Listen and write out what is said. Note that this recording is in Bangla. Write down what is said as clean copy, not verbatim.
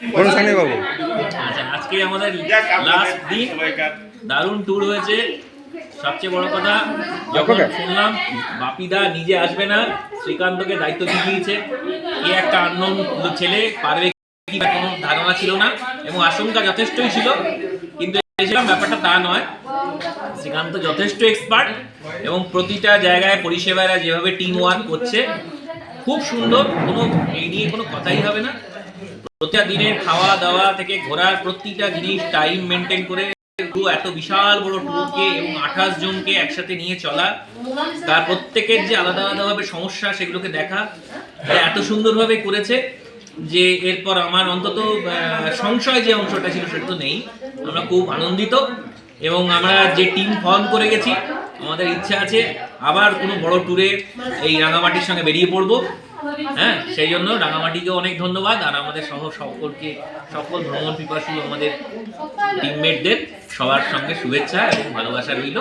আচ্ছা, আজকে আমাদের লাস্ট দিন, দারুণ ট্যুর হয়েছে। সবচেয়ে বড় কথা, যখন শুনলাম বাপিদা নিজে আসবে না, শ্রীকান্তকে দায়িত্ব দিয়ে দিয়েছে, এ একটা আননোন ছেলে পারবে কি, কোনো ধারণা ছিল না এবং আশঙ্কা যথেষ্টই ছিল, কিন্তু এসেছিলাম ব্যাপারটা তা নয়। শ্রীকান্ত যথেষ্ট এক্সপার্ট এবং প্রতিটা জায়গায় পরিষেবারা যেভাবে টিম ওয়ার্ক করছে খুব সুন্দর, কোনো এই নিয়ে কোনো কথাই হবে না। প্রতিটা দিনের খাওয়া দাওয়া থেকে ঘোরার প্রতিটা জিনিস টাইম মেনটেন করে এত বিশাল বড় ট্যুরকে এবং 28 জনকে একসাথে নিয়ে চলা, তার প্রত্যেকের যে আলাদা আলাদাভাবে সমস্যা সেগুলোকে দেখা, এত সুন্দরভাবে করেছে যে এরপর আমার অন্তত সংশয় যে অংশটা ছিল সেটা তো নেই। আমরা খুব আনন্দিত এবং আমরা যে টিম ফর্ম করে গেছি, আমাদের ইচ্ছা আছে আবার কোনো বড় ট্যুরে এই রাঙামাটির সঙ্গে বেরিয়ে পড়বো। হ্যাঁ, সেই জন্য রাঙামাটিকেও অনেক ধন্যবাদ, আর আমাদের সকল ভ্রমণ পিপাসু আমাদের টিমমেটদের সবার সঙ্গে শুভেচ্ছা এবং ভালোবাসা রইল।